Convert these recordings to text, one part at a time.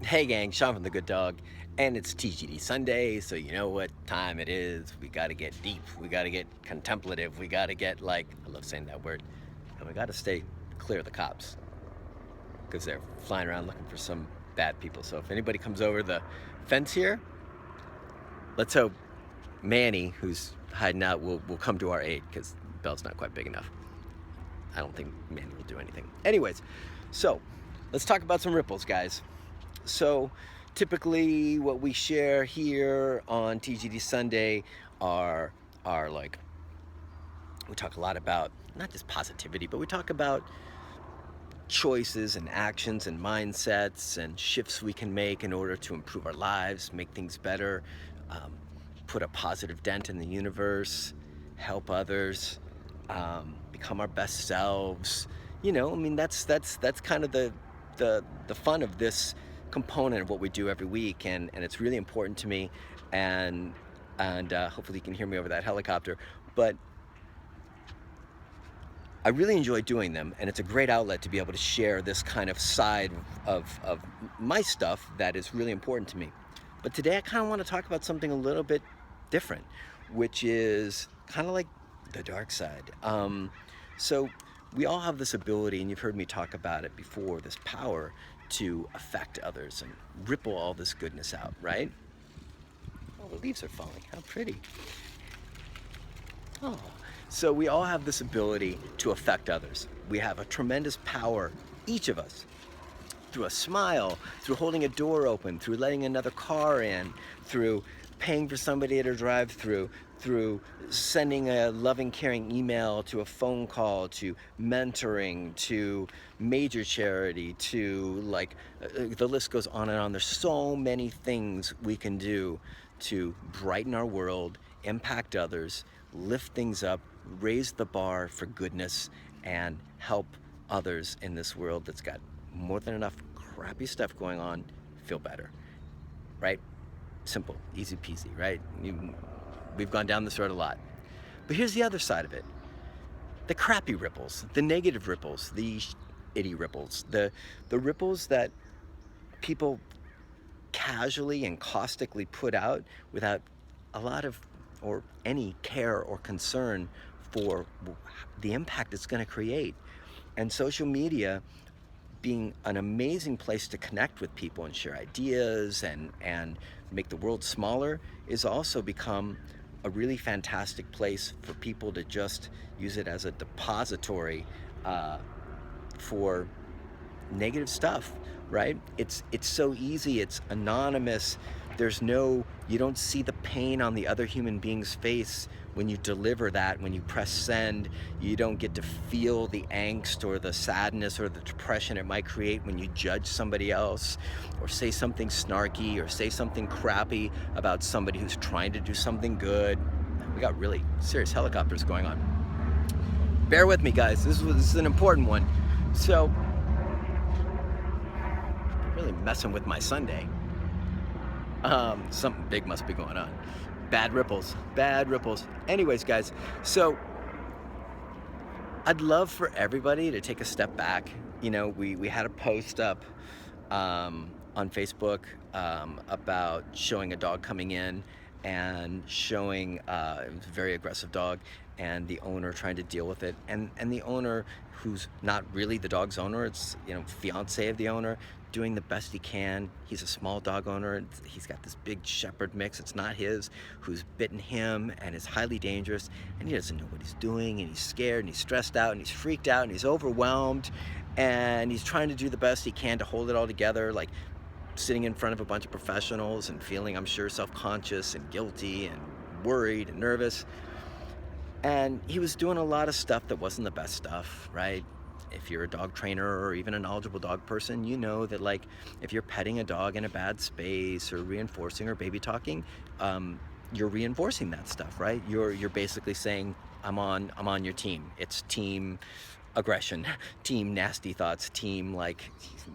Hey gang, Sean from The Good Dog, and it's TGD Sunday, so you know what time it is. We gotta get deep, we gotta get contemplative, we gotta get like, I love saying that word, and we gotta stay clear of the cops, because they're flying around looking for some bad people. So if anybody comes over the fence here, let's hope Manny, who's hiding out, will come to our aid, because the bell's not quite big enough. I don't think Manny will do anything. Anyways, so let's talk about some ripples, guys. So typically what we share here on TGD Sunday are like, we talk a lot about not just positivity, but we talk about choices and actions and mindsets and shifts we can make in order to improve our lives, make things better, put a positive dent in the universe, help others, become our best selves. You know, I mean, that's kind of the fun of this component of what we do every week, and it's really important to me, and hopefully you can hear me over that helicopter. But I really enjoy doing them, and it's a great outlet to be able to share this kind of side of my stuff that is really important to me. But today I kind of want to talk about something a little bit different, which is kind of like the dark side. So we all have this ability, and you've heard me talk about it before, this power to affect others and ripple all this goodness out, right? Oh, the leaves are falling. How pretty. Oh. So we all have this ability to affect others. We have a tremendous power, each of us, through a smile, through holding a door open, through letting another car in, through paying for somebody at a drive-through, through sending a loving, caring email, to a phone call, to mentoring, to major charity, to like, the list goes on and on. There's so many things we can do to brighten our world, impact others, lift things up, raise the bar for goodness, and help others in this world that's got more than enough crappy stuff going on feel better, right? Simple, easy peasy, right? We've gone down this road a lot. But here's the other side of it. The crappy ripples, the negative ripples, the itty ripples, the ripples that people casually and caustically put out without a lot of or any care or concern for the impact it's going to create. And social media, being an amazing place to connect with people and share ideas and make the world smaller, is also become a really fantastic place for people to just use it as a depository for negative stuff, right? It's so easy, it's anonymous. You don't see the pain on the other human being's face when you deliver that, when you press send. You don't get to feel the angst or the sadness or the depression it might create when you judge somebody else or say something snarky or say something crappy about somebody who's trying to do something good. We got really serious helicopters going on. Bear with me, guys. This is an important one. So, really messing with my Sunday. Something big must be going on. Bad ripples, bad ripples. Anyways, guys, so I'd love for everybody to take a step back. You know, we had a post up on Facebook about showing a dog coming in and showing it was a very aggressive dog, and the owner trying to deal with it, and the owner, who's not really the dog's owner, it's, you know, fiance of the owner, doing the best he can. He's a small dog owner. He's got this big shepherd mix, it's not his, who's bitten him and is highly dangerous, and he doesn't know what he's doing, and he's scared, and he's stressed out, and he's freaked out, and he's overwhelmed, and he's trying to do the best he can to hold it all together, like sitting in front of a bunch of professionals and feeling, I'm sure, self-conscious and guilty and worried and nervous. And he was doing a lot of stuff that wasn't the best stuff, right? If you're a dog trainer or even a knowledgeable dog person, you know that, like, if you're petting a dog in a bad space or reinforcing or baby talking, you're reinforcing that stuff, right? You're basically saying, I'm on your team. It's team aggression, team nasty thoughts, team, like,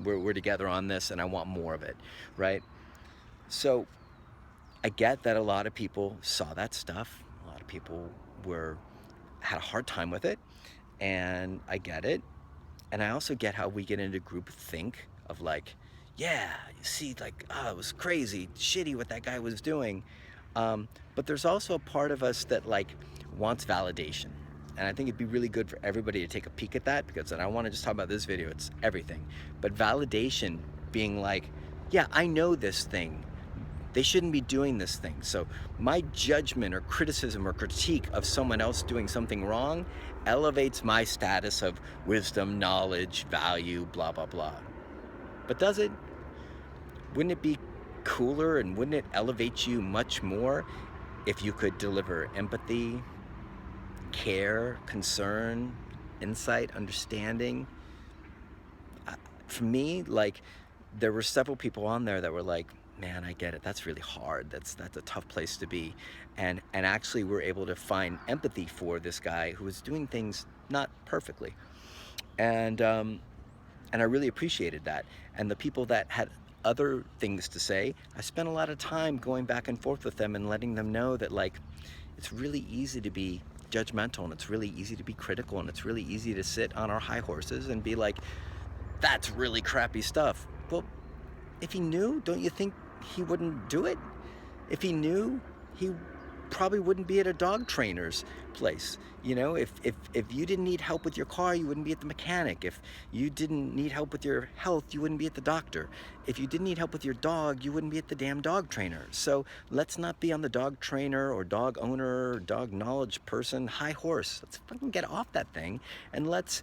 we're together on this and I want more of it, right? So I get that a lot of people saw that stuff. A lot of people had a hard time with it, and I get it. And I also get how we get into group think of, like, yeah, you see, like, oh, it was crazy, shitty what that guy was doing. But there's also a part of us that like wants validation. And I think it'd be really good for everybody to take a peek at that, because I don't want to just talk about this video, it's everything. But validation being like, yeah, I know this thing. They shouldn't be doing this thing. So my judgment or criticism or critique of someone else doing something wrong elevates my status of wisdom, knowledge, value, blah, blah, blah. But does it? Wouldn't it be cooler and wouldn't it elevate you much more if you could deliver empathy, care, concern, insight, understanding? For me, like, there were several people on there that were like, man, I get it, that's really hard, that's a tough place to be. And actually we're able to find empathy for this guy who was doing things not perfectly. And I really appreciated that. And the people that had other things to say, I spent a lot of time going back and forth with them and letting them know that, like, it's really easy to be judgmental, and it's really easy to be critical, and it's really easy to sit on our high horses and be like, that's really crappy stuff. Well, if he knew, don't you think he wouldn't do it? If he knew, he probably wouldn't be at a dog trainer's place. You know, if you didn't need help with your car, you wouldn't be at the mechanic. If you didn't need help with your health, you wouldn't be at the doctor. If you didn't need help with your dog, you wouldn't be at the damn dog trainer. So let's not be on the dog trainer or dog owner or dog knowledge person high horse. Let's fucking get off that thing, and let's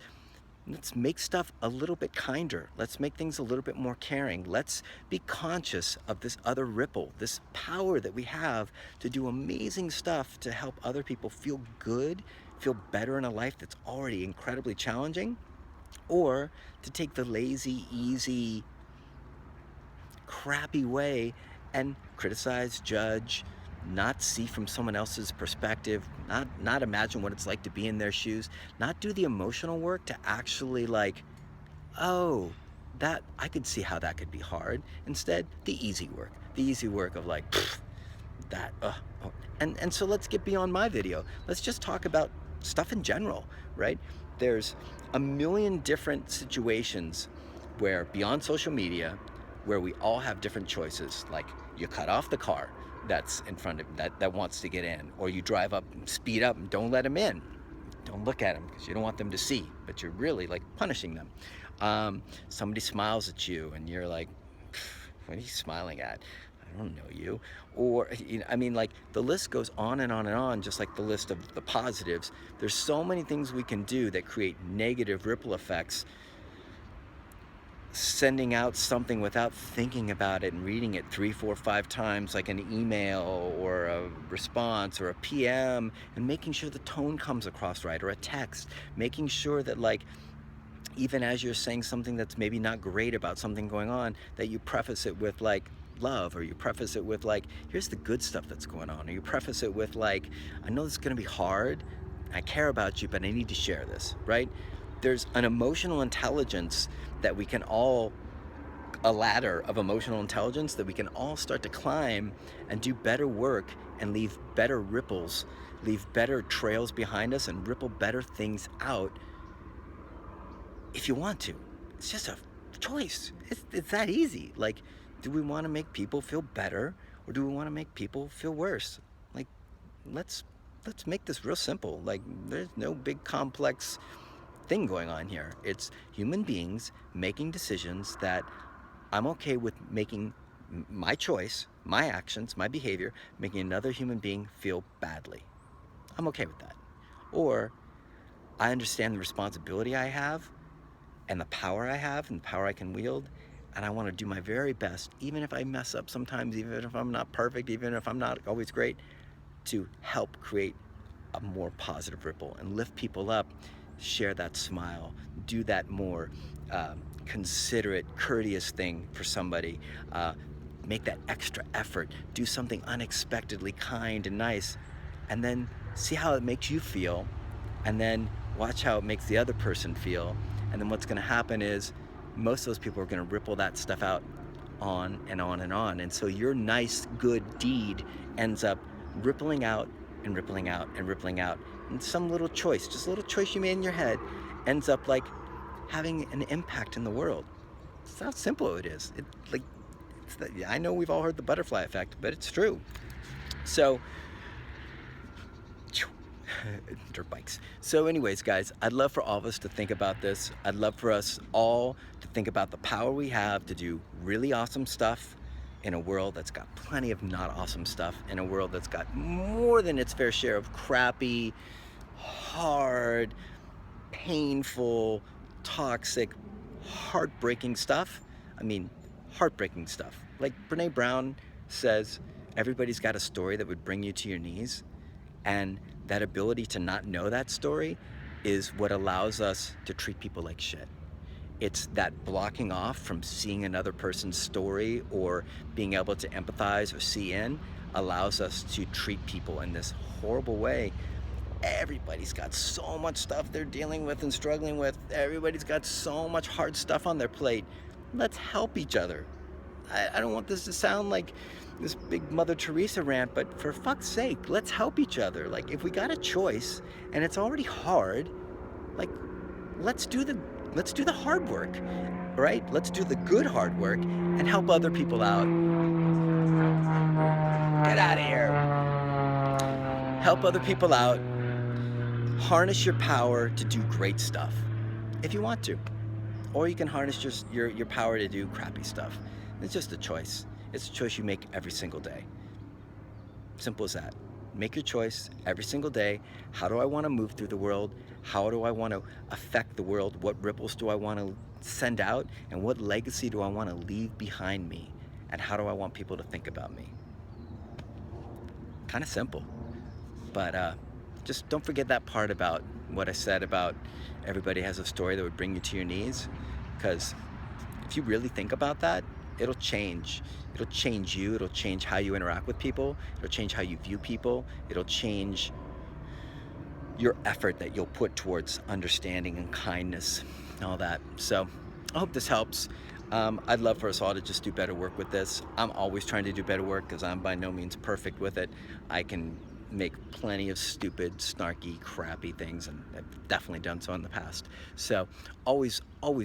make stuff a little bit kinder. Let's make things a little bit more caring. Let's be conscious of this other ripple, this power that we have to do amazing stuff to help other people feel good, feel better in a life that's already incredibly challenging, or to take the lazy, easy, crappy way and criticize, judge, not see from someone else's perspective, not imagine what it's like to be in their shoes, not do the emotional work to actually like, oh, that I could see how that could be hard. Instead, the easy work of like, that, oh. And so let's get beyond my video. Let's just talk about stuff in general, right? There's a million different situations where, beyond social media, where we all have different choices. Like, you cut off the car that's in front of that wants to get in, or you drive up, speed up, and don't let them in. Don't look at them because you don't want them to see, but you're really like punishing them. Somebody smiles at you and you're like, what are you smiling at? I don't know you. Or, you know, I mean, like, the list goes on and on and on, just like the list of the positives. There's so many things we can do that create negative ripple effects. Sending out something without thinking about it and reading it 3, 4, 5 times, like an email or a response or a PM, and making sure the tone comes across right, or a text, making sure that, like, even as you're saying something that's maybe not great about something going on, that you preface it with like love, or you preface it with like, here's the good stuff that's going on, or you preface it with like, I know this is going to be hard, I care about you, but I need to share this, right? There's an emotional intelligence that we can all, a ladder of emotional intelligence that we can all start to climb and do better work and leave better ripples, leave better trails behind us, and ripple better things out if you want to. It's just a choice. It's that easy. Like, do we want to make people feel better, or do we want to make people feel worse? Like, let's make this real simple. Like, there's no big complex thing going on here. It's human beings making decisions that I'm okay with making my choice, my actions, my behavior, making another human being feel badly. I'm okay with that. Or I understand the responsibility I have and the power I have and the power I can wield, and I want to do my very best, even if I mess up sometimes, even if I'm not perfect, even if I'm not always great, to help create a more positive ripple and lift people up, share that smile, do that more considerate, courteous thing for somebody, make that extra effort, do something unexpectedly kind and nice, and then see how it makes you feel, and then watch how it makes the other person feel. And then what's going to happen is most of those people are going to ripple that stuff out on and on and on. And so your nice, good deed ends up rippling out and rippling out and rippling out. And some little choice, just a little choice you made in your head, ends up like having an impact in the world. It's how simple it is. I know we've all heard the butterfly effect, but it's true. So, dirt bikes. So anyways, guys, I'd love for all of us to think about this. I'd love for us all to think about the power we have to do really awesome stuff in a world that's got plenty of not awesome stuff, in a world that's got more than its fair share of crappy, hard, painful, toxic, heartbreaking stuff. I mean, heartbreaking stuff. Like Brene Brown says, everybody's got a story that would bring you to your knees. And that ability to not know that story is what allows us to treat people like shit. It's that blocking off from seeing another person's story or being able to empathize or see in allows us to treat people in this horrible way. Everybody's got so much stuff they're dealing with and struggling with. Everybody's got so much hard stuff on their plate. Let's help each other. I don't want this to sound like this big Mother Teresa rant, but for fuck's sake, let's help each other. Like, if we got a choice and it's already hard, like, let's do the hard work, right? Let's do the good hard work and help other people out. Get out of here. Help other people out. Harness your power to do great stuff if you want to. Or you can harness just your power to do crappy stuff. It's just a choice. It's a choice you make every single day. Simple as that. Make your choice every single day. How do I want to move through the world? How do I want to affect the world? What ripples do I want to send out? And what legacy do I want to leave behind me? And how do I want people to think about me? Kind of simple. But just don't forget that part about what I said about everybody has a story that would bring you to your knees. Because if you really think about that, it'll change. It'll change you. It'll change how you interact with people. It'll change how you view people. It'll change your effort that you'll put towards understanding and kindness and all that. So I hope this helps. I'd love for us all to just do better work with this. I'm always trying to do better work because I'm by no means perfect with it. I can make plenty of stupid, snarky, crappy things, and I've definitely done so in the past. So always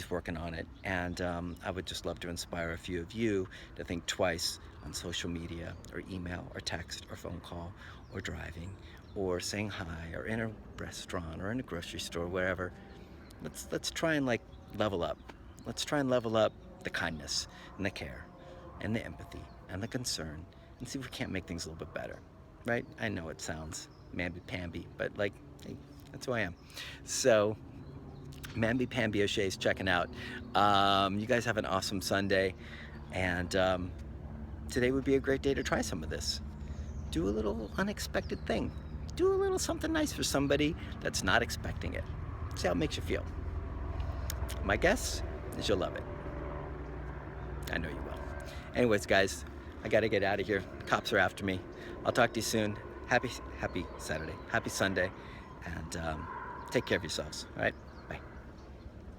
working on it. And I would just love to inspire a few of you to think twice on social media or email or text or phone call or driving or saying hi or in a restaurant or in a grocery store, wherever. Let's try and level up. Let's try and level up the kindness and the care and the empathy and the concern and see if we can't make things a little bit better. Right? I know it sounds mamby-pamby, but hey, that's who I am. So, mamby-pamby O'Shea's checking out. You guys have an awesome Sunday, and today would be a great day to try some of this. Do a little unexpected thing. Do a little something nice for somebody that's not expecting it. See how it makes you feel. My guess is you'll love it. I know you will. Anyways, guys, I gotta get out of here. Cops are after me. I'll talk to you soon. Happy Saturday. Happy Sunday. And take care of yourselves. All right?